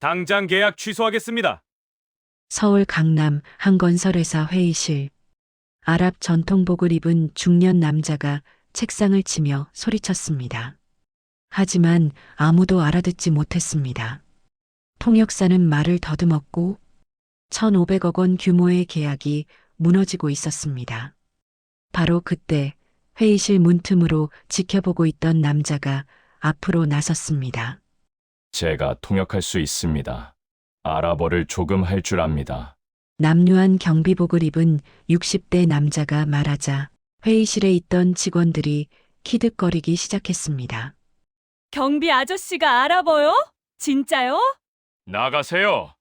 당장 계약 취소하겠습니다. 서울 강남 한 건설회사 회의실. 아랍 전통복을 입은 중년 남자가 책상을 치며 소리쳤습니다. 하지만 아무도 알아듣지 못했습니다. 통역사는 말을 더듬었고 1,500억 원 규모의 계약이 무너지고 있었습니다. 바로 그때 회의실 문틈으로 지켜보고 있던 남자가 앞으로 나섰습니다. 제가 통역할 수 있습니다. 아랍어를 조금 할 줄 압니다. 남루한 경비복을 입은 60대 남자가 말하자 회의실에 있던 직원들이 키득거리기 시작했습니다. 경비 아저씨가 알아봐요? 진짜요? 나가세요.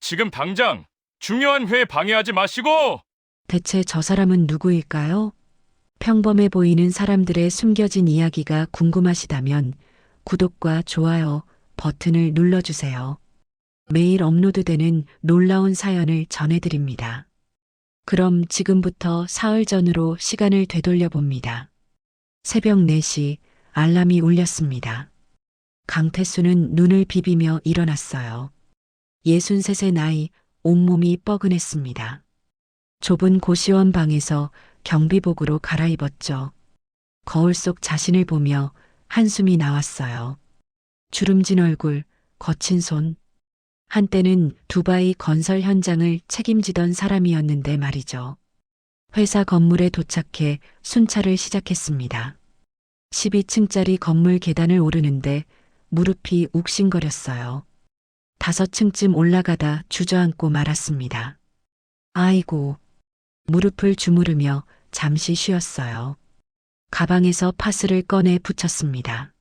지금 당장 중요한 회 방해하지 마시고! 대체 저 사람은 누구일까요? 평범해 보이는 사람들의 숨겨진 이야기가 궁금하시다면 구독과 좋아요 버튼을 눌러주세요. 매일 업로드되는 놀라운 사연을 전해드립니다. 그럼 지금부터 사흘 전으로 시간을 되돌려 봅니다. 새벽 4시 알람이 울렸습니다. 강태수는 눈을 비비며 일어났어요. 63의 나이, 온몸이 뻐근했습니다. 좁은 고시원 방에서 경비복으로 갈아입었죠. 거울 속 자신을 보며 한숨이 나왔어요. 주름진 얼굴, 거친 손. 한때는 두바이 건설 현장을 책임지던 사람이었는데 말이죠. 회사 건물에 도착해 순찰을 시작했습니다. 12층짜리 건물 계단을 오르는데 무릎이 욱신거렸어요. 5층쯤 올라가다 주저앉고 말았습니다. 아이고, 무릎을 주무르며 잠시 쉬었어요. 가방에서 파스를 꺼내 붙였습니다.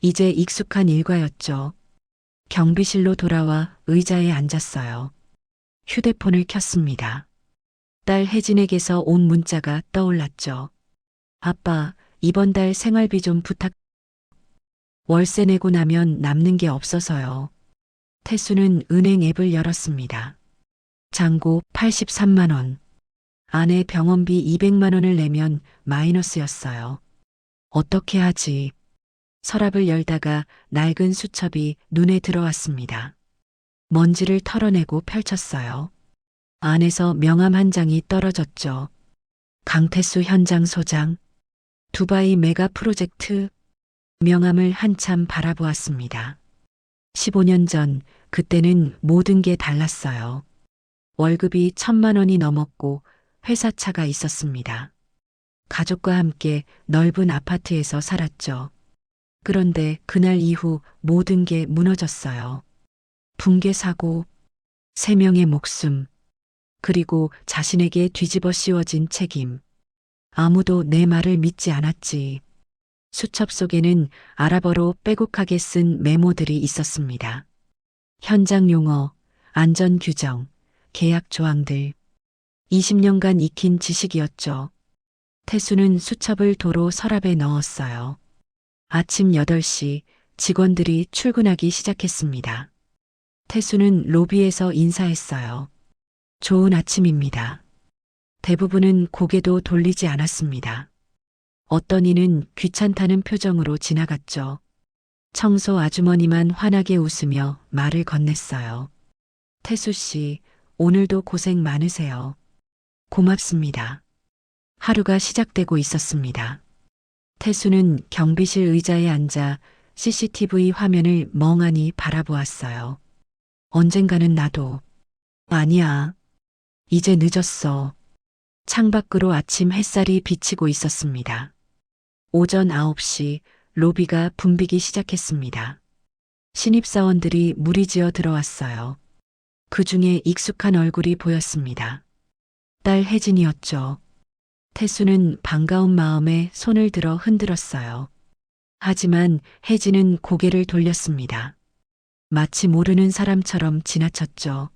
이제 익숙한 일과였죠. 경비실로 돌아와 의자에 앉았어요. 휴대폰을 켰습니다. 딸 혜진에게서 온 문자가 떠올랐죠. 아빠, 이번 달 생활비 좀 부탁. 월세 내고 나면 남는 게 없어서요. 태수는 은행 앱을 열었습니다. 잔고 83만 원. 아내 병원비 200만 원을 내면 마이너스였어요. 어떻게 하지? 서랍을 열다가 낡은 수첩이 눈에 들어왔습니다. 먼지를 털어내고 펼쳤어요. 안에서 명함 한 장이 떨어졌죠. 강태수 현장 소장, 두바이 메가 프로젝트. 명함을 한참 바라보았습니다. 15년 전 그때는 모든 게 달랐어요. 월급이 1,000만 원이 넘었고 회사차가 있었습니다. 가족과 함께 넓은 아파트에서 살았죠. 그런데 그날 이후 모든 게 무너졌어요. 붕괴 사고, 3명의 목숨, 그리고 자신에게 뒤집어 씌워진 책임. 아무도 내 말을 믿지 않았지. 수첩 속에는 아랍어로 빼곡하게 쓴 메모들이 있었습니다. 현장 용어, 안전 규정, 계약 조항들. 20년간 익힌 지식이었죠. 태수는 수첩을 도로 서랍에 넣었어요. 아침 8시 직원들이 출근하기 시작했습니다. 태수는 로비에서 인사했어요. 좋은 아침입니다. 대부분은 고개도 돌리지 않았습니다. 어떤 이는 귀찮다는 표정으로 지나갔죠. 청소 아주머니만 환하게 웃으며 말을 건넸어요. 태수 씨, 오늘도 고생 많으세요. 고맙습니다. 하루가 시작되고 있었습니다. 태수는 경비실 의자에 앉아 CCTV 화면을 멍하니 바라보았어요. 언젠가는 나도. 아니야. 이제 늦었어. 창밖으로 아침 햇살이 비치고 있었습니다. 오전 9시 로비가 붐비기 시작했습니다. 신입사원들이 무리지어 들어왔어요. 그 중에 익숙한 얼굴이 보였습니다. 딸 혜진이었죠. 태수는 반가운 마음에 손을 들어 흔들었어요. 하지만 혜진은 고개를 돌렸습니다. 마치 모르는 사람처럼 지나쳤죠.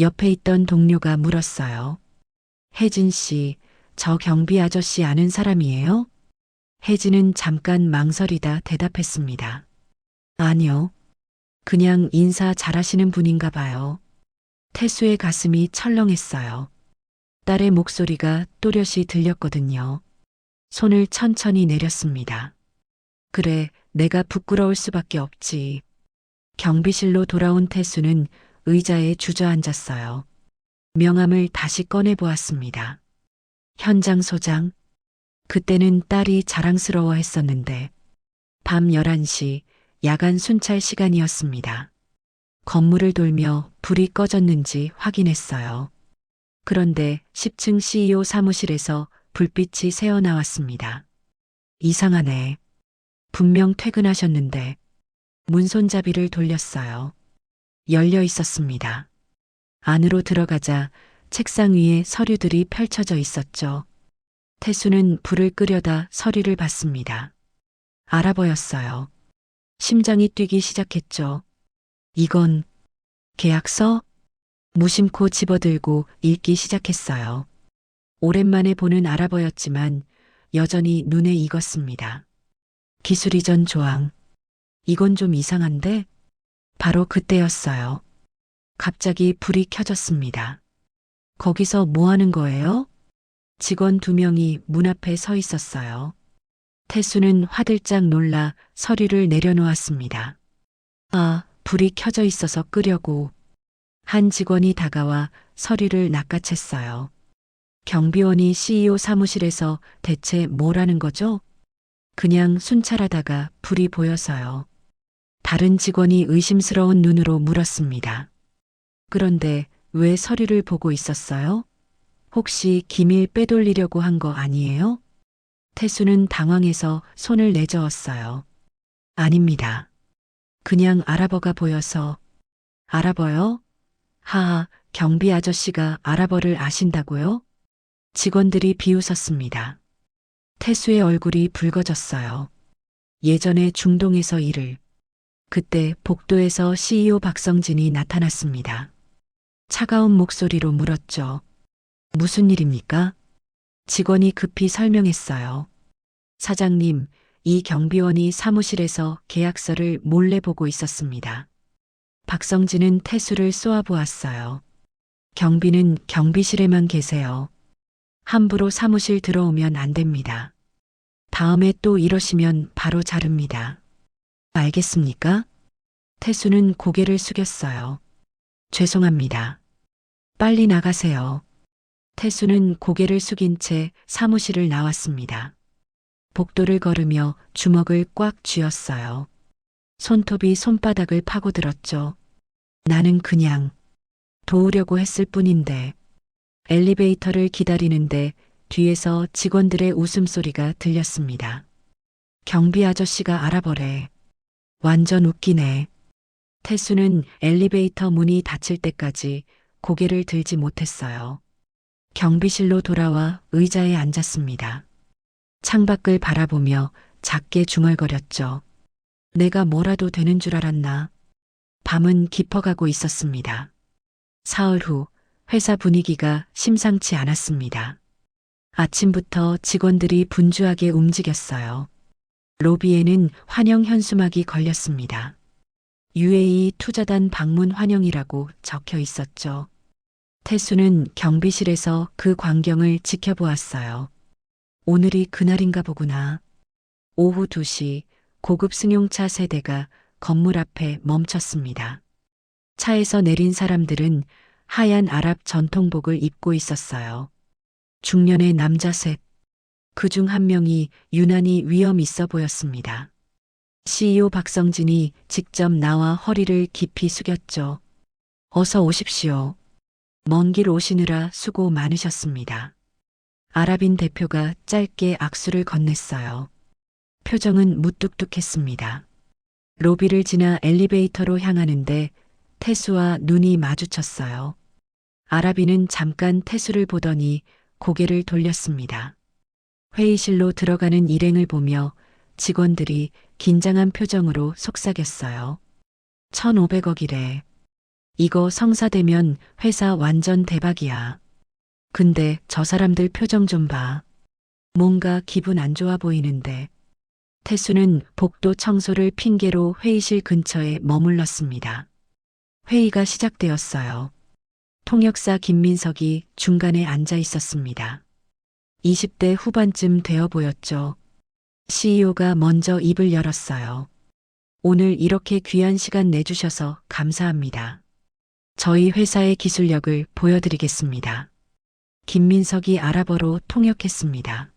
옆에 있던 동료가 물었어요. 혜진 씨, 저 경비 아저씨 아는 사람이에요? 혜진은 잠깐 망설이다 대답했습니다. 아니요. 그냥 인사 잘하시는 분인가 봐요. 태수의 가슴이 철렁했어요. 딸의 목소리가 또렷이 들렸거든요. 손을 천천히 내렸습니다. 그래, 내가 부끄러울 수밖에 없지. 경비실로 돌아온 태수는 의자에 주저앉았어요. 명함을 다시 꺼내 보았습니다. 현장 소장. 그때는 딸이 자랑스러워 했었는데 밤 11시 야간 순찰 시간이었습니다. 건물을 돌며 불이 꺼졌는지 확인했어요. 그런데 10층 CEO 사무실에서 불빛이 새어나왔습니다. 이상하네. 분명 퇴근하셨는데 문 손잡이를 돌렸어요. 열려 있었습니다. 안으로 들어가자 책상 위에 서류들이 펼쳐져 있었죠. 태수는 불을 끄려다 서류를 봤습니다. 알아보였어요. 심장이 뛰기 시작했죠. 이건 계약서? 무심코 집어들고 읽기 시작했어요. 오랜만에 보는 알아보였지만 여전히 눈에 익었습니다. 기술 이전 조항. 이건 좀 이상한데? 바로 그때였어요. 갑자기 불이 켜졌습니다. 거기서 뭐 하는 거예요? 직원 2명이 문 앞에 서 있었어요. 태수는 화들짝 놀라 서류를 내려놓았습니다. 아, 불이 켜져 있어서 끄려고. 한 직원이 다가와 서류를 낚아챘어요. 경비원이 CEO 사무실에서 대체 뭘 하는 거죠? 그냥 순찰하다가 불이 보여서요. 다른 직원이 의심스러운 눈으로 물었습니다. 그런데 왜 서류를 보고 있었어요? 혹시 기밀 빼돌리려고 한 거 아니에요? 태수는 당황해서 손을 내저었어요. 아닙니다. 그냥 알아보가 보여서. 알아봐요? 하하, 경비 아저씨가 알아버를 아신다고요? 직원들이 비웃었습니다. 태수의 얼굴이 붉어졌어요. 예전에 중동에서 일을. 그때 복도에서 CEO 박성진이 나타났습니다. 차가운 목소리로 물었죠. 무슨 일입니까? 직원이 급히 설명했어요. 사장님, 이 경비원이 사무실에서 계약서를 몰래 보고 있었습니다. 박성진은 태수를 쏘아보았어요. 경비는 경비실에만 계세요. 함부로 사무실 들어오면 안 됩니다. 다음에 또 이러시면 바로 자릅니다. 알겠습니까? 태수는 고개를 숙였어요. 죄송합니다. 빨리 나가세요. 태수는 고개를 숙인 채 사무실을 나왔습니다. 복도를 걸으며 주먹을 꽉 쥐었어요. 손톱이 손바닥을 파고들었죠. 나는 그냥 도우려고 했을 뿐인데. 엘리베이터를 기다리는데 뒤에서 직원들의 웃음소리가 들렸습니다. 경비 아저씨가 알아보래. 완전 웃기네. 태수는 엘리베이터 문이 닫힐 때까지 고개를 들지 못했어요. 경비실로 돌아와 의자에 앉았습니다. 창밖을 바라보며 작게 중얼거렸죠. 내가 뭐라도 되는 줄 알았나. 밤은 깊어가고 있었습니다. 사흘 후 회사 분위기가 심상치 않았습니다. 아침부터 직원들이 분주하게 움직였어요. 로비에는 환영 현수막이 걸렸습니다. UAE 투자단 방문 환영이라고 적혀 있었죠. 태수는 경비실에서 그 광경을 지켜보았어요. 오늘이 그날인가 보구나. 오후 2시 고급 승용차 세대가 건물 앞에 멈췄습니다. 차에서 내린 사람들은 하얀 아랍 전통복을 입고 있었어요. 중년의 남자 셋. 그중 한 명이 유난히 위험 있어 보였습니다. CEO 박성진이 직접 나와 허리를 깊이 숙였죠. 어서 오십시오. 먼 길 오시느라 수고 많으셨습니다. 아랍인 대표가 짧게 악수를 건넸어요. 표정은 무뚝뚝했습니다. 로비를 지나 엘리베이터로 향하는데 태수와 눈이 마주쳤어요. 아랍인은 잠깐 태수를 보더니 고개를 돌렸습니다. 회의실로 들어가는 일행을 보며 직원들이 긴장한 표정으로 속삭였어요. 1,500억이래. 이거 성사되면 회사 완전 대박이야. 근데 저 사람들 표정 좀 봐. 뭔가 기분 안 좋아 보이는데. 태수는 복도 청소를 핑계로 회의실 근처에 머물렀습니다. 회의가 시작되었어요. 통역사 김민석이 중간에 앉아 있었습니다. 20대 후반쯤 되어 보였죠. CEO가 먼저 입을 열었어요. 오늘 이렇게 귀한 시간 내주셔서 감사합니다. 저희 회사의 기술력을 보여드리겠습니다. 김민석이 아랍어로 통역했습니다.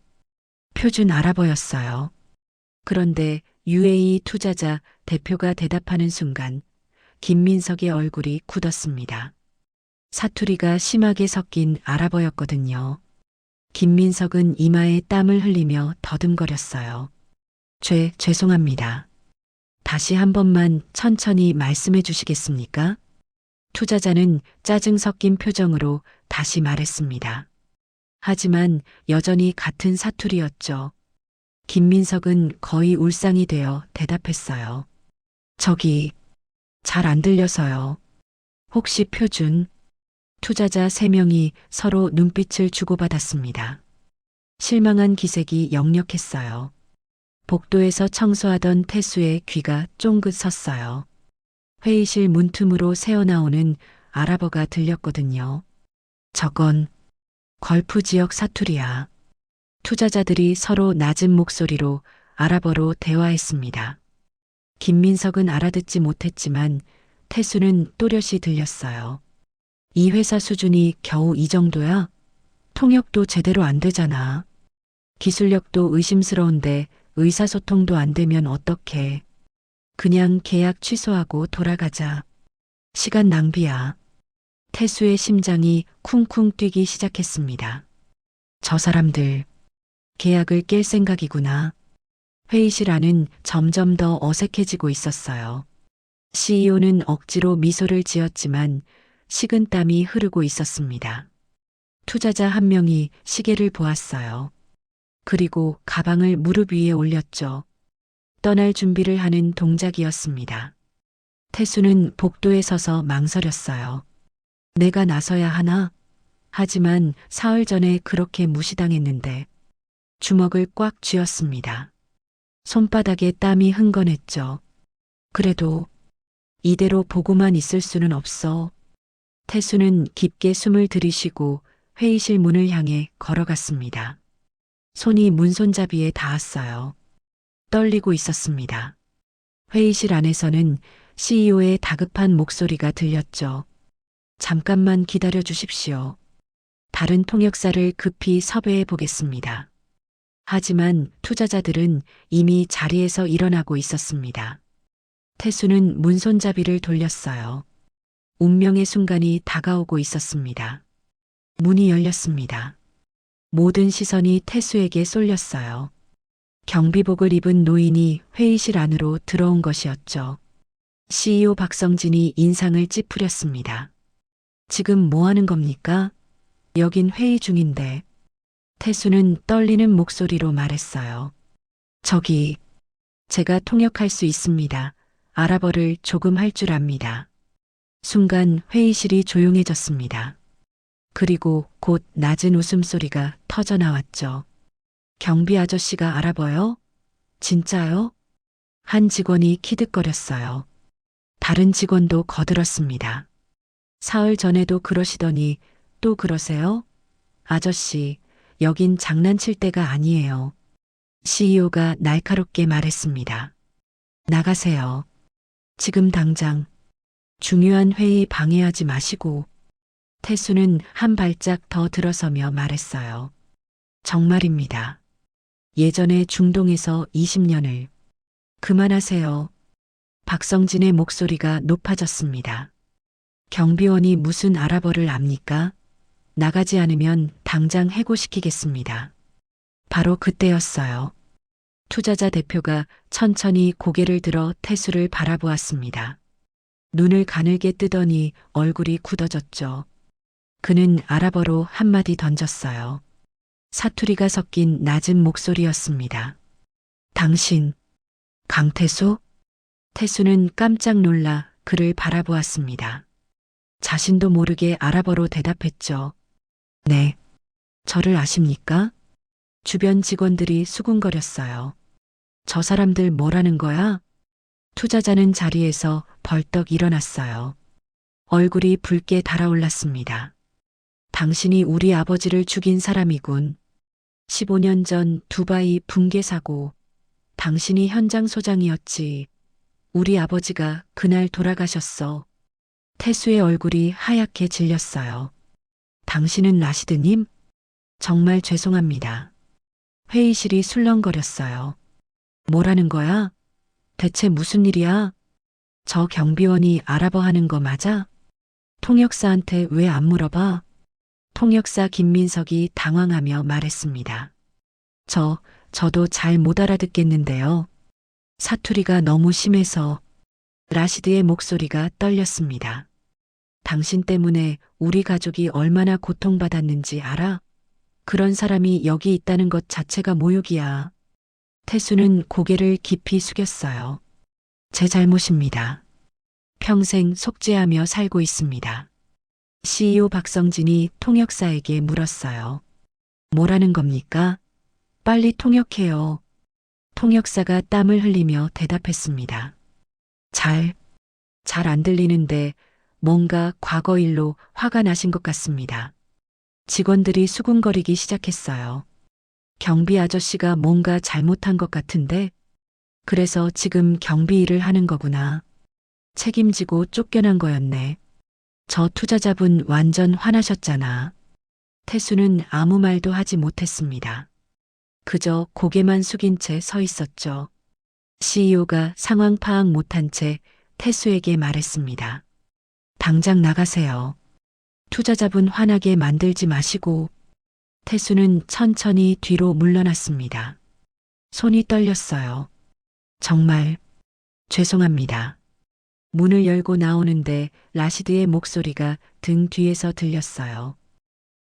표준 아랍어였어요. 그런데 UAE 투자자 대표가 대답하는 순간 김민석의 얼굴이 굳었습니다. 사투리가 심하게 섞인 아랍어였거든요. 김민석은 이마에 땀을 흘리며 더듬거렸어요. 죄송합니다. 다시 한 번만 천천히 말씀해 주시겠습니까? 투자자는 짜증 섞인 표정으로 다시 말했습니다. 하지만 여전히 같은 사투리였죠. 김민석은 거의 울상이 되어 대답했어요. 저기, 잘 안 들려서요. 혹시 표준? 투자자 3명이 서로 눈빛을 주고받았습니다. 실망한 기색이 역력했어요. 복도에서 청소하던 태수의 귀가 쫑긋 섰어요. 회의실 문틈으로 새어나오는 아랍어가 들렸거든요. 저건 걸프 지역 사투리야. 투자자들이 서로 낮은 목소리로 아랍어로 대화했습니다. 김민석은 알아듣지 못했지만 태수는 또렷이 들렸어요. 이 회사 수준이 겨우 이 정도야? 통역도 제대로 안 되잖아. 기술력도 의심스러운데 의사소통도 안 되면 어떡해. 그냥 계약 취소하고 돌아가자. 시간 낭비야. 태수의 심장이 쿵쿵 뛰기 시작했습니다. 저 사람들, 계약을 깰 생각이구나. 회의실 안은 점점 더 어색해지고 있었어요. CEO는 억지로 미소를 지었지만 식은땀이 흐르고 있었습니다. 투자자 한 명이 시계를 보았어요. 그리고 가방을 무릎 위에 올렸죠. 떠날 준비를 하는 동작이었습니다. 태수는 복도에 서서 망설였어요. 내가 나서야 하나? 하지만 사흘 전에 그렇게 무시당했는데 주먹을 꽉 쥐었습니다. 손바닥에 땀이 흥건했죠. 그래도 이대로 보고만 있을 수는 없어. 태수는 깊게 숨을 들이쉬고 회의실 문을 향해 걸어갔습니다. 손이 문손잡이에 닿았어요. 떨리고 있었습니다. 회의실 안에서는 CEO의 다급한 목소리가 들렸죠. 잠깐만 기다려 주십시오. 다른 통역사를 급히 섭외해 보겠습니다. 하지만 투자자들은 이미 자리에서 일어나고 있었습니다. 태수는 문손잡이를 돌렸어요. 운명의 순간이 다가오고 있었습니다. 문이 열렸습니다. 모든 시선이 태수에게 쏠렸어요. 경비복을 입은 노인이 회의실 안으로 들어온 것이었죠. CEO 박성진이 인상을 찌푸렸습니다. 지금 뭐 하는 겁니까? 여긴 회의 중인데. 태수는 떨리는 목소리로 말했어요. 저기, 제가 통역할 수 있습니다. 아랍어를 조금 할 줄 압니다. 순간 회의실이 조용해졌습니다. 그리고 곧 낮은 웃음소리가 터져나왔죠. 경비 아저씨가 알아봐요? 진짜요? 한 직원이 키득거렸어요. 다른 직원도 거들었습니다. 사흘 전에도 그러시더니 또 그러세요? 아저씨, 여긴 장난칠 때가 아니에요. CEO가 날카롭게 말했습니다. 나가세요. 지금 당장. 중요한 회의 방해하지 마시고. 태수는 한 발짝 더 들어서며 말했어요. 정말입니다. 예전에 중동에서 20년을. 그만하세요. 박성진의 목소리가 높아졌습니다. 경비원이 무슨 아랍어를 압니까? 나가지 않으면 당장 해고시키겠습니다. 바로 그때였어요. 투자자 대표가 천천히 고개를 들어 태수를 바라보았습니다. 눈을 가늘게 뜨더니 얼굴이 굳어졌죠. 그는 아랍어로 한마디 던졌어요. 사투리가 섞인 낮은 목소리였습니다. 당신, 강태수? 태수는 깜짝 놀라 그를 바라보았습니다. 자신도 모르게 아랍어로 대답했죠. 네. 저를 아십니까? 주변 직원들이 수군거렸어요. 저 사람들 뭐라는 거야? 투자자는 자리에서 벌떡 일어났어요. 얼굴이 붉게 달아올랐습니다. 당신이 우리 아버지를 죽인 사람이군. 15년 전 두바이 붕괴 사고. 당신이 현장 소장이었지. 우리 아버지가 그날 돌아가셨어. 태수의 얼굴이 하얗게 질렸어요. 당신은 라시드님? 정말 죄송합니다. 회의실이 술렁거렸어요. 뭐라는 거야? 대체 무슨 일이야? 저 경비원이 알아봐 하는 거 맞아? 통역사한테 왜 안 물어봐? 통역사 김민석이 당황하며 말했습니다. 저도 잘 못 알아듣겠는데요. 사투리가 너무 심해서. 라시드의 목소리가 떨렸습니다. 당신 때문에 우리 가족이 얼마나 고통받았는지 알아? 그런 사람이 여기 있다는 것 자체가 모욕이야. 태수는 고개를 깊이 숙였어요. 제 잘못입니다. 평생 속죄하며 살고 있습니다. CEO 박성진이 통역사에게 물었어요. 뭐라는 겁니까? 빨리 통역해요. 통역사가 땀을 흘리며 대답했습니다. 잘 안 들리는데 뭔가 과거 일로 화가 나신 것 같습니다. 직원들이 수군거리기 시작했어요. 경비 아저씨가 뭔가 잘못한 것 같은데, 그래서 지금 경비 일을 하는 거구나. 책임지고 쫓겨난 거였네. 저 투자자분 완전 화나셨잖아. 태수는 아무 말도 하지 못했습니다. 그저 고개만 숙인 채 서 있었죠. CEO가 상황 파악 못한 채 태수에게 말했습니다. 당장 나가세요. 투자자분 화나게 만들지 마시고. 태수는 천천히 뒤로 물러났습니다. 손이 떨렸어요. 정말 죄송합니다. 문을 열고 나오는데 라시드의 목소리가 등 뒤에서 들렸어요.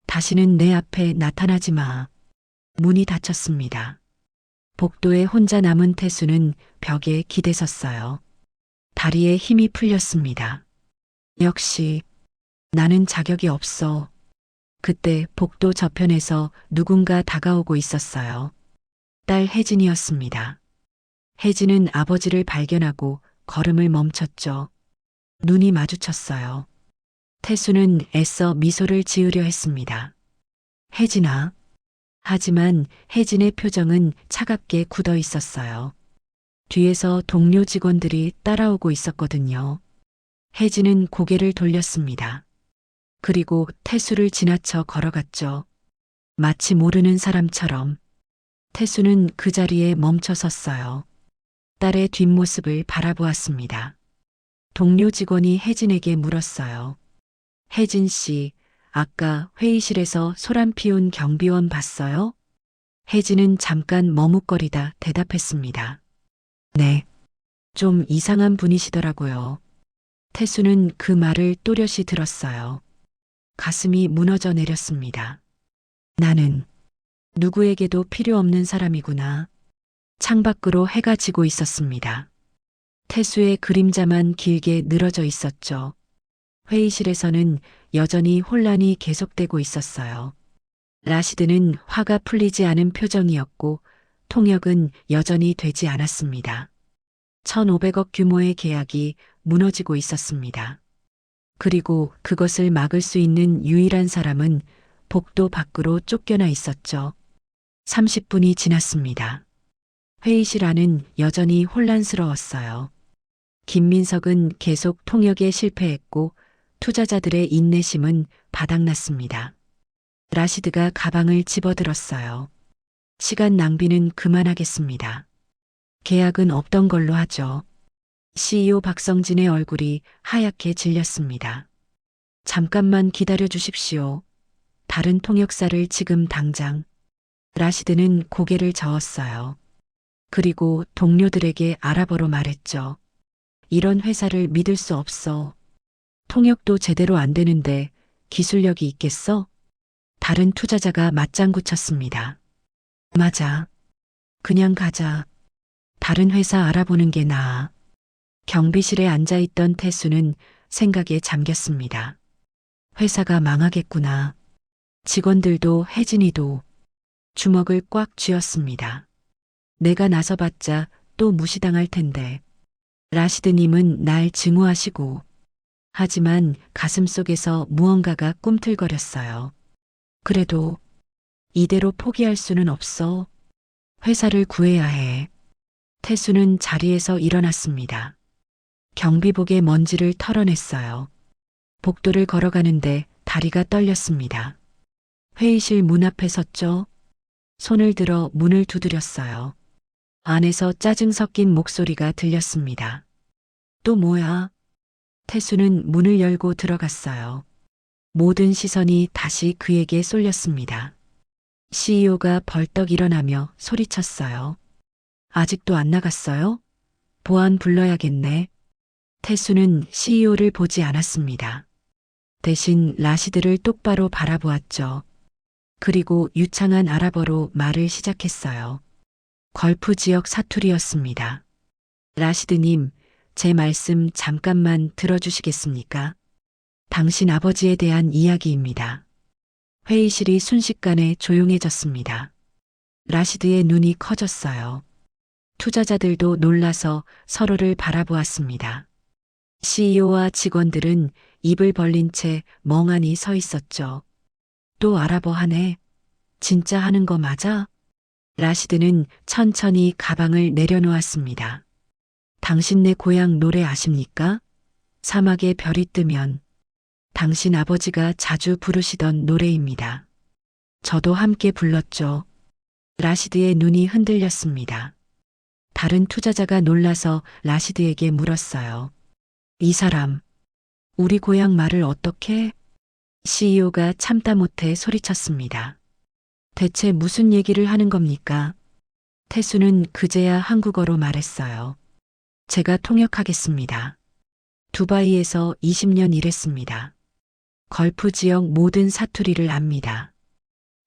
다시는 내 앞에 나타나지 마. 문이 닫혔습니다. 복도에 혼자 남은 태수는 벽에 기대섰어요. 다리에 힘이 풀렸습니다. 역시 나는 자격이 없어. 그때 복도 저편에서 누군가 다가오고 있었어요. 딸 혜진이었습니다. 혜진은 아버지를 발견하고 걸음을 멈췄죠. 눈이 마주쳤어요. 태수는 애써 미소를 지으려 했습니다. 혜진아. 하지만 혜진의 표정은 차갑게 굳어 있었어요. 뒤에서 동료 직원들이 따라오고 있었거든요. 혜진은 고개를 돌렸습니다. 그리고 태수를 지나쳐 걸어갔죠. 마치 모르는 사람처럼. 태수는 그 자리에 멈춰 섰어요. 딸의 뒷모습을 바라보았습니다. 동료 직원이 혜진에게 물었어요. 혜진 씨, 아까 회의실에서 소란 피운 경비원 봤어요? 혜진은 잠깐 머뭇거리다 대답했습니다. 네, 좀 이상한 분이시더라고요. 태수는 그 말을 또렷이 들었어요. 가슴이 무너져 내렸습니다. 나는 누구에게도 필요 없는 사람이구나. 창밖으로 해가 지고 있었습니다. 태수의 그림자만 길게 늘어져 있었죠. 회의실에서는 여전히 혼란이 계속되고 있었어요. 라시드는 화가 풀리지 않은 표정이었고 통역은 여전히 되지 않았습니다. 1,500억 규모의 계약이 무너지고 있었습니다. 그리고 그것을 막을 수 있는 유일한 사람은 복도 밖으로 쫓겨나 있었죠. 30분이 지났습니다. 회의실 안은 여전히 혼란스러웠어요. 김민석은 계속 통역에 실패했고 투자자들의 인내심은 바닥났습니다. 라시드가 가방을 집어들었어요. 시간 낭비는 그만하겠습니다. 계약은 없던 걸로 하죠. CEO 박성진의 얼굴이 하얗게 질렸습니다. 잠깐만 기다려 주십시오. 다른 통역사를 지금 당장. 라시드는 고개를 저었어요. 그리고 동료들에게 알아보러 말했죠. 이런 회사를 믿을 수 없어. 통역도 제대로 안 되는데 기술력이 있겠어? 다른 투자자가 맞장구 쳤습니다. 맞아. 그냥 가자. 다른 회사 알아보는 게 나아. 경비실에 앉아있던 태수는 생각에 잠겼습니다. 회사가 망하겠구나. 직원들도 혜진이도 주먹을 꽉 쥐었습니다. 내가 나서봤자 또 무시당할 텐데. 라시드님은 날 증오하시고. 하지만 가슴속에서 무언가가 꿈틀거렸어요. 그래도 이대로 포기할 수는 없어. 회사를 구해야 해. 태수는 자리에서 일어났습니다. 경비복에 먼지를 털어냈어요. 복도를 걸어가는데 다리가 떨렸습니다. 회의실 문 앞에 섰죠. 손을 들어 문을 두드렸어요. 안에서 짜증 섞인 목소리가 들렸습니다. 또 뭐야? 태수는 문을 열고 들어갔어요. 모든 시선이 다시 그에게 쏠렸습니다. CEO가 벌떡 일어나며 소리쳤어요. 아직도 안 나갔어요? 보안 불러야겠네. 태수는 CEO를 보지 않았습니다. 대신 라시드를 똑바로 바라보았죠. 그리고 유창한 아랍어로 말을 시작했어요. 걸프 지역 사투리였습니다. 라시드님, 제 말씀 잠깐만 들어주시겠습니까? 당신 아버지에 대한 이야기입니다. 회의실이 순식간에 조용해졌습니다. 라시드의 눈이 커졌어요. 투자자들도 놀라서 서로를 바라보았습니다. CEO와 직원들은 입을 벌린 채 멍하니 서 있었죠. 또 아랍어 하네. 진짜 하는 거 맞아? 라시드는 천천히 가방을 내려놓았습니다. 당신네 고향 노래 아십니까? 사막에 별이 뜨면. 당신 아버지가 자주 부르시던 노래입니다. 저도 함께 불렀죠. 라시드의 눈이 흔들렸습니다. 다른 투자자가 놀라서 라시드에게 물었어요. 이 사람, 우리 고향 말을 어떻게? CEO가 참다 못해 소리쳤습니다. 대체 무슨 얘기를 하는 겁니까? 태수는 그제야 한국어로 말했어요. 제가 통역하겠습니다. 두바이에서 20년 일했습니다. 걸프 지역 모든 사투리를 압니다.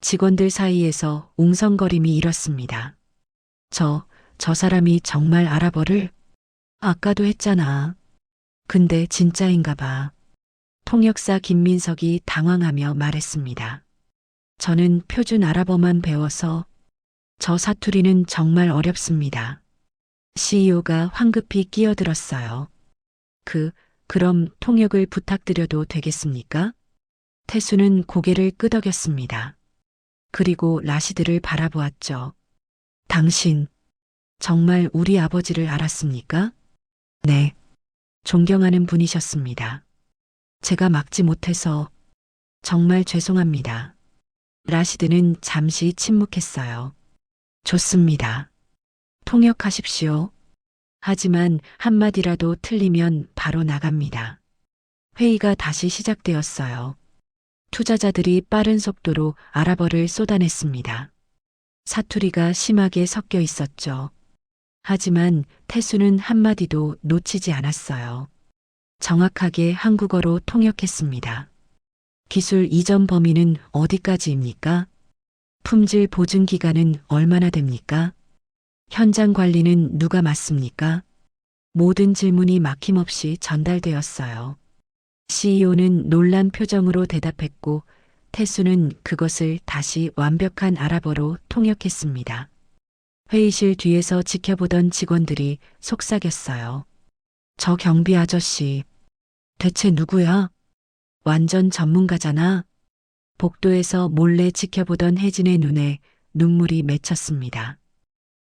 직원들 사이에서 웅성거림이 일었습니다. 저 사람이 정말 아랍어를? 아까도 했잖아. 근데 진짜인가 봐. 통역사 김민석이 당황하며 말했습니다. 저는 표준 아랍어만 배워서 저 사투리는 정말 어렵습니다. CEO가 황급히 끼어들었어요. 그럼 통역을 부탁드려도 되겠습니까? 태수는 고개를 끄덕였습니다. 그리고 라시드를 바라보았죠. 당신, 정말 우리 아버지를 알았습니까? 네. 존경하는 분이셨습니다. 제가 막지 못해서 정말 죄송합니다. 라시드는 잠시 침묵했어요. 좋습니다. 통역하십시오. 하지만 한마디라도 틀리면 바로 나갑니다. 회의가 다시 시작되었어요. 투자자들이 빠른 속도로 아랍어를 쏟아냈습니다. 사투리가 심하게 섞여 있었죠. 하지만 태수는 한마디도 놓치지 않았어요. 정확하게 한국어로 통역했습니다. 기술 이전 범위는 어디까지입니까? 품질 보증 기간은 얼마나 됩니까? 현장 관리는 누가 맡습니까? 모든 질문이 막힘없이 전달되었어요. CEO는 놀란 표정으로 대답했고 태수는 그것을 다시 완벽한 아랍어로 통역했습니다. 회의실 뒤에서 지켜보던 직원들이 속삭였어요. 저 경비 아저씨, 대체 누구야? 완전 전문가잖아. 복도에서 몰래 지켜보던 혜진의 눈에 눈물이 맺혔습니다.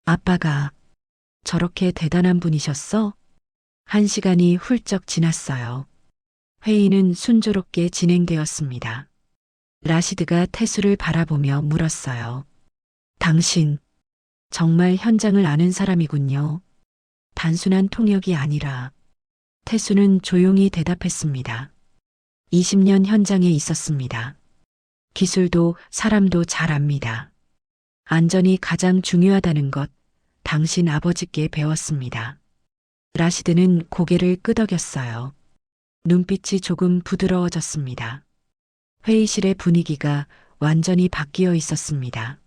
아빠가 저렇게 대단한 분이셨어? 1시간이 훌쩍 지났어요. 회의는 순조롭게 진행되었습니다. 라시드가 태수를 바라보며 물었어요. 당신, 정말 현장을 아는 사람이군요. 단순한 통역이 아니라. 태수는 조용히 대답했습니다. 20년 현장에 있었습니다. 기술도 사람도 잘 압니다. 안전이 가장 중요하다는 것, 당신 아버지께 배웠습니다. 라시드는 고개를 끄덕였어요. 눈빛이 조금 부드러워졌습니다. 회의실의 분위기가 완전히 바뀌어 있었습니다.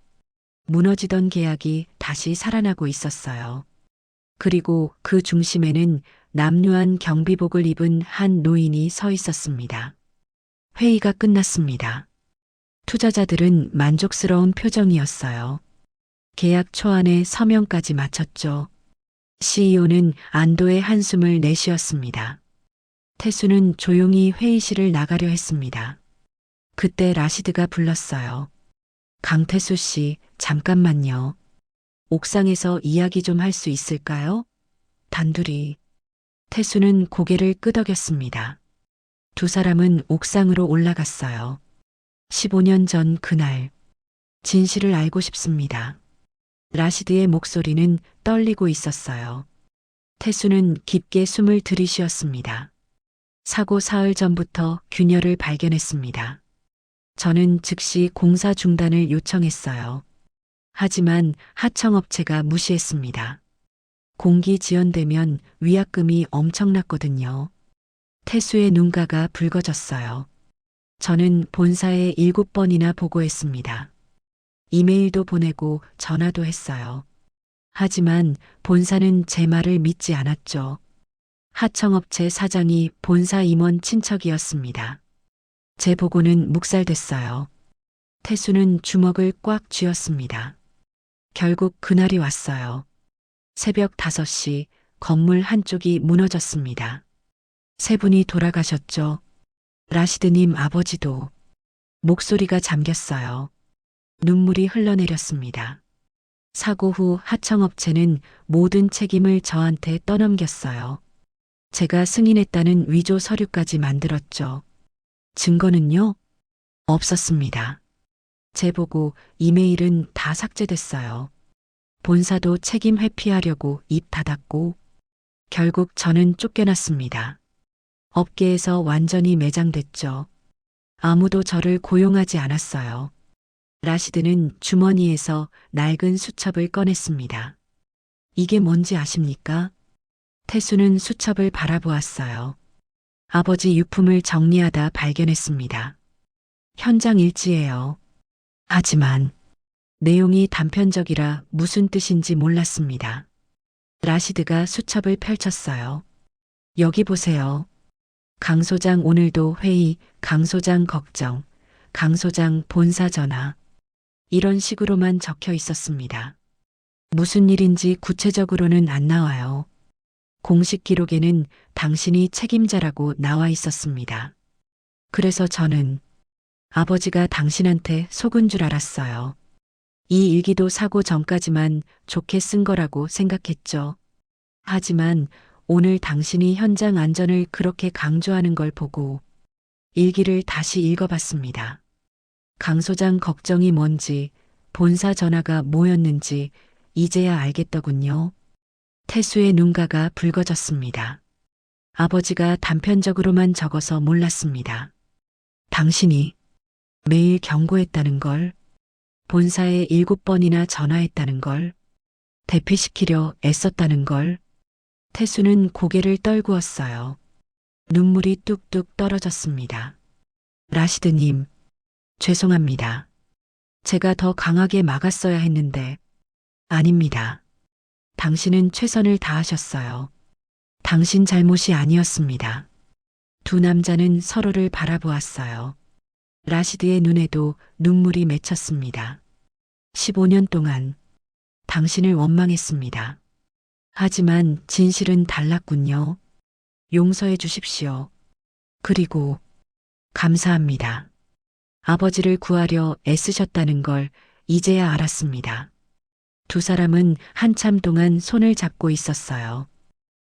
무너지던 계약이 다시 살아나고 있었어요. 그리고 그 중심에는 남루한 경비복을 입은 한 노인이 서 있었습니다. 회의가 끝났습니다. 투자자들은 만족스러운 표정이었어요. 계약 초안에 서명까지 마쳤죠. CEO는 안도의 한숨을 내쉬었습니다. 태수는 조용히 회의실을 나가려 했습니다. 그때 라시드가 불렀어요. 강태수 씨, 잠깐만요. 옥상에서 이야기 좀 할 수 있을까요? 단둘이. 태수는 고개를 끄덕였습니다. 두 사람은 옥상으로 올라갔어요. 15년 전 그날, 진실을 알고 싶습니다. 라시드의 목소리는 떨리고 있었어요. 태수는 깊게 숨을 들이쉬었습니다. 사고 사흘 전부터 균열을 발견했습니다. 저는 즉시 공사 중단을 요청했어요. 하지만 하청업체가 무시했습니다. 공기 지연되면 위약금이 엄청났거든요. 태수의 눈가가 붉어졌어요. 저는 본사에 7번이나 보고했습니다. 이메일도 보내고 전화도 했어요. 하지만 본사는 제 말을 믿지 않았죠. 하청업체 사장이 본사 임원 친척이었습니다. 제 보고는 묵살됐어요. 태수는 주먹을 꽉 쥐었습니다. 결국 그날이 왔어요. 새벽 5시 건물 한쪽이 무너졌습니다. 세 분이 돌아가셨죠. 라시드님 아버지도. 목소리가 잠겼어요. 눈물이 흘러내렸습니다. 사고 후 하청업체는 모든 책임을 저한테 떠넘겼어요. 제가 승인했다는 위조 서류까지 만들었죠. 증거는요? 없었습니다. 제보고 이메일은 다 삭제됐어요. 본사도 책임 회피하려고 입 닫았고 결국 저는 쫓겨났습니다. 업계에서 완전히 매장됐죠. 아무도 저를 고용하지 않았어요. 라시드는 주머니에서 낡은 수첩을 꺼냈습니다. 이게 뭔지 아십니까? 태수는 수첩을 바라보았어요. 아버지 유품을 정리하다 발견했습니다. 현장 일지예요. 하지만 내용이 단편적이라 무슨 뜻인지 몰랐습니다. 라시드가 수첩을 펼쳤어요. 여기 보세요. 강 소장 오늘도 회의, 강 소장 걱정, 강 소장 본사 전화. 이런 식으로만 적혀 있었습니다. 무슨 일인지 구체적으로는 안 나와요. 공식 기록에는 당신이 책임자라고 나와 있었습니다. 그래서 저는 아버지가 당신한테 속은 줄 알았어요. 이 일기도 사고 전까지만 좋게 쓴 거라고 생각했죠. 하지만 오늘 당신이 현장 안전을 그렇게 강조하는 걸 보고 일기를 다시 읽어봤습니다. 강 소장 걱정이 뭔지, 본사 전화가 뭐였는지 이제야 알겠더군요. 태수의 눈가가 붉어졌습니다. 아버지가 단편적으로만 적어서 몰랐습니다. 당신이 매일 경고했다는 걸, 본사에 7번이나 전화했다는 걸, 대피시키려 애썼다는 걸. 태수는 고개를 떨구었어요. 눈물이 뚝뚝 떨어졌습니다. 라시드님, 죄송합니다. 제가 더 강하게 막았어야 했는데, 아닙니다. 당신은 최선을 다하셨어요. 당신 잘못이 아니었습니다. 두 남자는 서로를 바라보았어요. 라시드의 눈에도 눈물이 맺혔습니다. 15년 동안 당신을 원망했습니다. 하지만 진실은 달랐군요. 용서해 주십시오. 그리고 감사합니다. 아버지를 구하려 애쓰셨다는 걸 이제야 알았습니다. 두 사람은 한참 동안 손을 잡고 있었어요.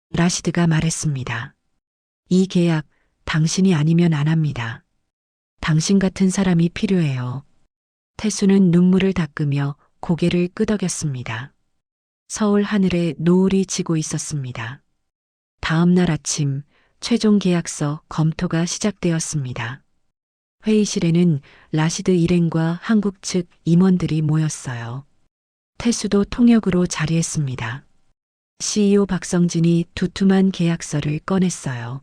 라시드가 말했습니다. 이 계약 당신이 아니면 안 합니다. 당신 같은 사람이 필요해요. 태수는 눈물을 닦으며 고개를 끄덕였습니다. 서울 하늘에 노을이 지고 있었습니다. 다음 날 아침 최종 계약서 검토가 시작되었습니다. 회의실에는 라시드 일행과 한국 측 임원들이 모였어요. 태수도 통역으로 자리했습니다. CEO 박성진이 두툼한 계약서를 꺼냈어요.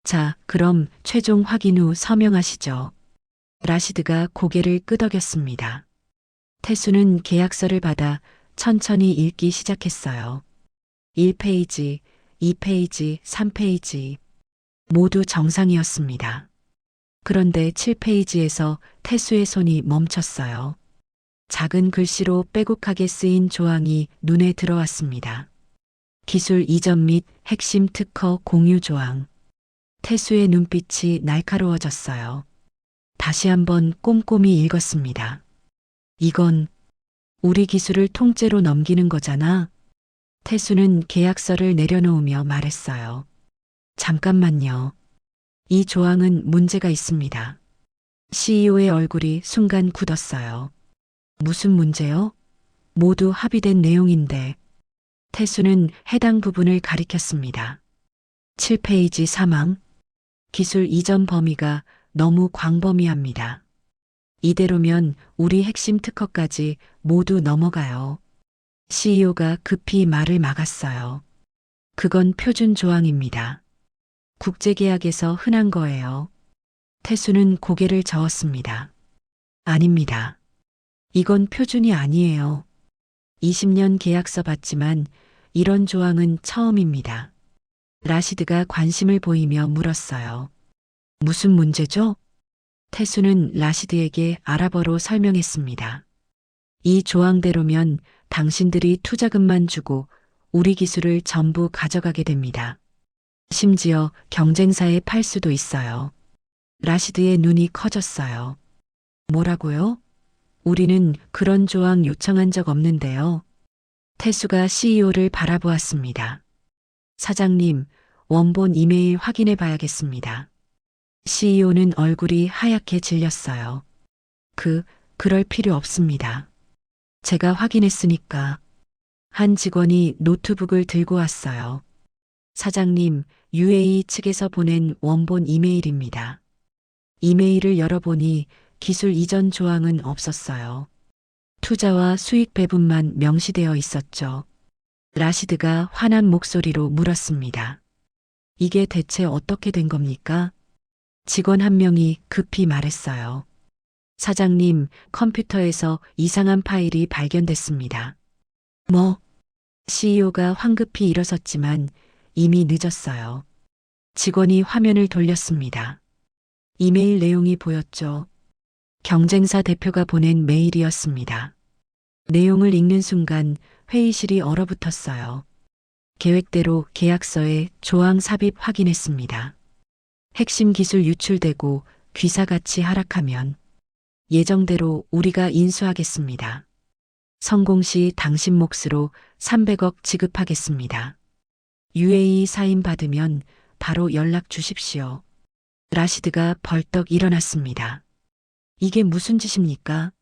자, 그럼 최종 확인 후 서명하시죠. 라시드가 고개를 끄덕였습니다. 태수는 계약서를 받아 천천히 읽기 시작했어요. 1페이지, 2페이지, 3페이지. 모두 정상이었습니다. 그런데 7페이지에서 태수의 손이 멈췄어요. 작은 글씨로 빼곡하게 쓰인 조항이 눈에 들어왔습니다. 기술 이전 및 핵심 특허 공유 조항. 태수의 눈빛이 날카로워졌어요. 다시 한번 꼼꼼히 읽었습니다. 이건 우리 기술을 통째로 넘기는 거잖아. 태수는 계약서를 내려놓으며 말했어요. 잠깐만요. 이 조항은 문제가 있습니다. CEO의 얼굴이 순간 굳었어요. 무슨 문제요? 모두 합의된 내용인데. 태수는 해당 부분을 가리켰습니다. 7페이지 사망. 기술 이전 범위가 너무 광범위합니다. 이대로면 우리 핵심 특허까지 모두 넘어가요. CEO가 급히 말을 막았어요. 그건 표준 조항입니다. 국제계약에서 흔한 거예요. 태수는 고개를 저었습니다. 아닙니다. 이건 표준이 아니에요. 20년 계약서 봤지만 이런 조항은 처음입니다. 라시드가 관심을 보이며 물었어요. 무슨 문제죠? 태수는 라시드에게 아랍어로 설명했습니다. 이 조항대로면 당신들이 투자금만 주고 우리 기술을 전부 가져가게 됩니다. 심지어 경쟁사에 팔 수도 있어요. 라시드의 눈이 커졌어요. 뭐라고요? 우리는 그런 조항 요청한 적 없는데요. 태수가 CEO를 바라보았습니다. 사장님, 원본 이메일 확인해 봐야겠습니다. CEO는 얼굴이 하얗게 질렸어요. 그럴 필요 없습니다. 제가 확인했으니까. 한 직원이 노트북을 들고 왔어요. 사장님, UAE 측에서 보낸 원본 이메일입니다. 이메일을 열어보니 기술 이전 조항은 없었어요. 투자와 수익 배분만 명시되어 있었죠. 라시드가 화난 목소리로 물었습니다. 이게 대체 어떻게 된 겁니까? 직원 한 명이 급히 말했어요. 사장님, 컴퓨터에서 이상한 파일이 발견됐습니다. 뭐? CEO가 황급히 일어섰지만 이미 늦었어요. 직원이 화면을 돌렸습니다. 이메일 내용이 보였죠. 경쟁사 대표가 보낸 메일이었습니다. 내용을 읽는 순간 회의실이 얼어붙었어요. 계획대로 계약서에 조항 삽입 확인했습니다. 핵심 기술 유출되고 귀사가치 하락하면 예정대로 우리가 인수하겠습니다. 성공 시 당신 몫으로 300억 지급하겠습니다. UAE 사인 받으면 바로 연락 주십시오. 라시드가 벌떡 일어났습니다. 이게 무슨 짓입니까?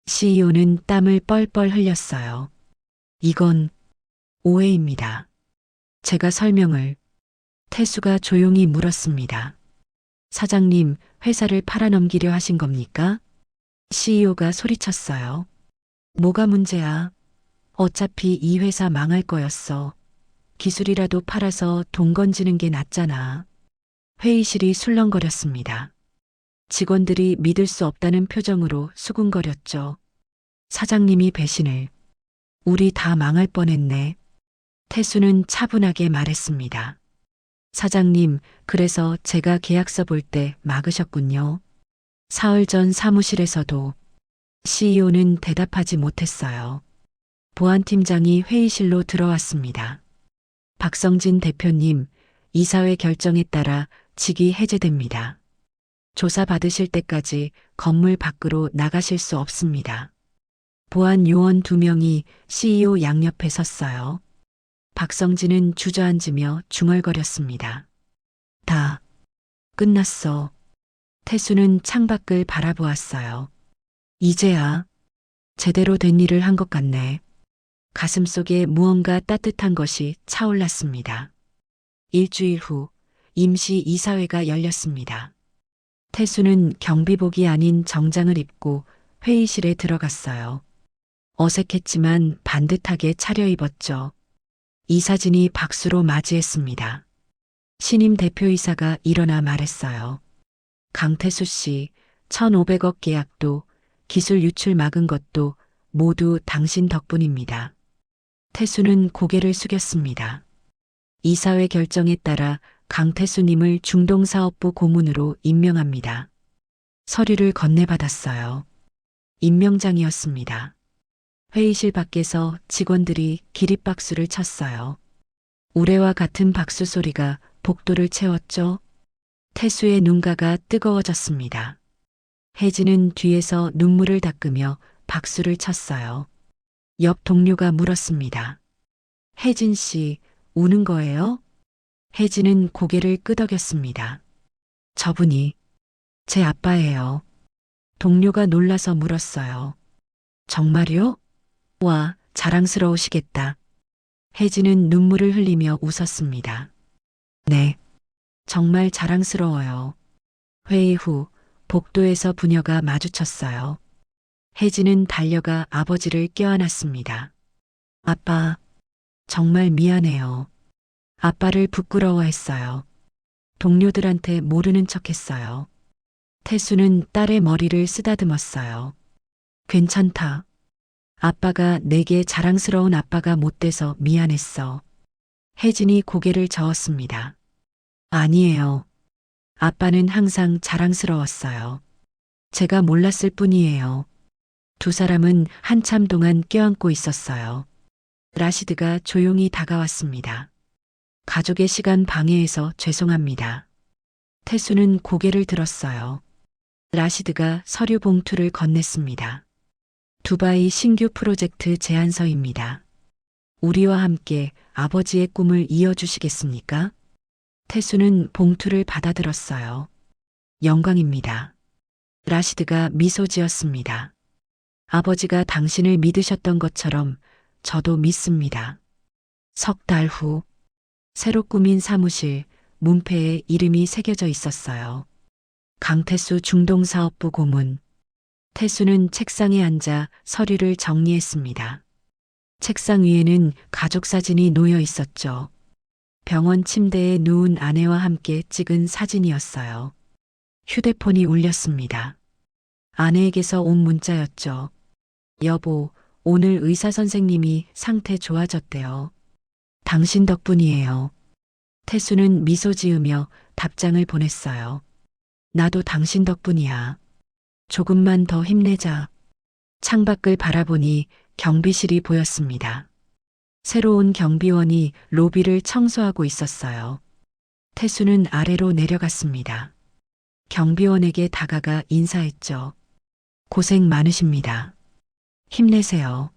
CEO는 땀을 뻘뻘 흘렸어요. 이건 오해입니다. 제가 설명을. 태수가 조용히 물었습니다. 사장님, 회사를 팔아넘기려 하신 겁니까? CEO가 소리쳤어요. 뭐가 문제야? 어차피 이 회사 망할 거였어. 기술이라도 팔아서 돈 건지는 게 낫잖아. 회의실이 술렁거렸습니다. 직원들이 믿을 수 없다는 표정으로 수군거렸죠. 사장님이 배신을. 우리 다 망할 뻔했네. 태수는 차분하게 말했습니다. 사장님, 그래서 제가 계약서 볼 때 막으셨군요. 사흘 전 사무실에서도. CEO는 대답하지 못했어요. 보안팀장이 회의실로 들어왔습니다. 박성진 대표님, 이사회 결정에 따라 직위 해제됩니다. 조사 받으실 때까지 건물 밖으로 나가실 수 없습니다. 보안 요원 2명이 CEO 양옆에 섰어요. 박성진은 주저앉으며 중얼거렸습니다. 다 끝났어. 태수는 창밖을 바라보았어요. 이제야 제대로 된 일을 한 것 같네. 가슴속에 무언가 따뜻한 것이 차올랐습니다. 일주일 후 임시 이사회가 열렸습니다. 태수는 경비복이 아닌 정장을 입고 회의실에 들어갔어요. 어색했지만 반듯하게 차려입었죠. 이사진이 박수로 맞이했습니다. 신임 대표이사가 일어나 말했어요. 강태수 씨, 1,500억 계약도 기술 유출 막은 것도 모두 당신 덕분입니다. 태수는 고개를 숙였습니다. 이사회 결정에 따라 강태수님을 중동사업부 고문으로 임명합니다. 서류를 건네받았어요. 임명장이었습니다. 회의실 밖에서 직원들이 기립박수를 쳤어요. 우레와 같은 박수 소리가 복도를 채웠죠. 태수의 눈가가 뜨거워졌습니다. 혜진은 뒤에서 눈물을 닦으며 박수를 쳤어요. 옆 동료가 물었습니다. 혜진 씨, 우는 거예요? 혜진은 고개를 끄덕였습니다. 저분이 제 아빠예요. 동료가 놀라서 물었어요. 정말요? 와, 자랑스러우시겠다. 혜진은 눈물을 흘리며 웃었습니다. 네, 정말 자랑스러워요. 회의 후 복도에서 부녀가 마주쳤어요. 혜진은 달려가 아버지를 껴안았습니다. 아빠, 정말 미안해요. 아빠를 부끄러워했어요. 동료들한테 모르는 척했어요. 태수는 딸의 머리를 쓰다듬었어요. 괜찮다. 아빠가 내게 자랑스러운 아빠가 못 돼서 미안했어. 혜진이 고개를 저었습니다. 아니에요. 아빠는 항상 자랑스러웠어요. 제가 몰랐을 뿐이에요. 두 사람은 한참 동안 껴안고 있었어요. 라시드가 조용히 다가왔습니다. 가족의 시간 방해해서 죄송합니다. 태수는 고개를 들었어요. 라시드가 서류 봉투를 건넸습니다. 두바이 신규 프로젝트 제안서입니다. 우리와 함께 아버지의 꿈을 이어주시겠습니까? 태수는 봉투를 받아들었어요. 영광입니다. 라시드가 미소 지었습니다. 아버지가 당신을 믿으셨던 것처럼 저도 믿습니다. 석 달 후, 새로 꾸민 사무실, 문패에 이름이 새겨져 있었어요. 강태수 중동사업부 고문. 태수는 책상에 앉아 서류를 정리했습니다. 책상 위에는 가족 사진이 놓여 있었죠. 병원 침대에 누운 아내와 함께 찍은 사진이었어요. 휴대폰이 울렸습니다. 아내에게서 온 문자였죠. 여보, 오늘 의사 선생님이 상태 좋아졌대요. 당신 덕분이에요. 태수는 미소 지으며 답장을 보냈어요. 나도 당신 덕분이야. 조금만 더 힘내자. 창밖을 바라보니 경비실이 보였습니다. 새로운 경비원이 로비를 청소하고 있었어요. 태수는 아래로 내려갔습니다. 경비원에게 다가가 인사했죠. 고생 많으십니다. 힘내세요.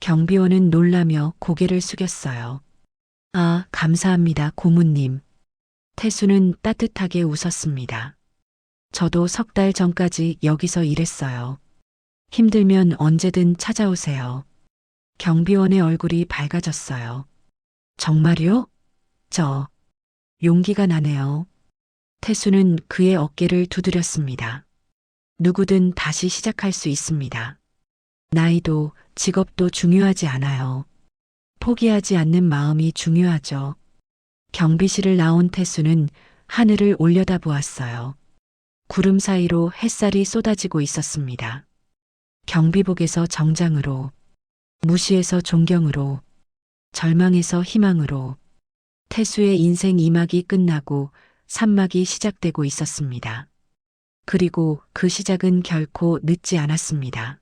경비원은 놀라며 고개를 숙였어요. 아, 감사합니다, 고문님. 태수는 따뜻하게 웃었습니다. 저도 석 달 전까지 여기서 일했어요. 힘들면 언제든 찾아오세요. 경비원의 얼굴이 밝아졌어요. 정말요? 용기가 나네요. 태수는 그의 어깨를 두드렸습니다. 누구든 다시 시작할 수 있습니다. 나이도 직업도 중요하지 않아요. 포기하지 않는 마음이 중요하죠. 경비실을 나온 태수는 하늘을 올려다보았어요. 구름 사이로 햇살이 쏟아지고 있었습니다. 경비복에서 정장으로, 무시에서 존경으로, 절망에서 희망으로, 태수의 인생 2막이 끝나고 3막이 시작되고 있었습니다. 그리고 그 시작은 결코 늦지 않았습니다.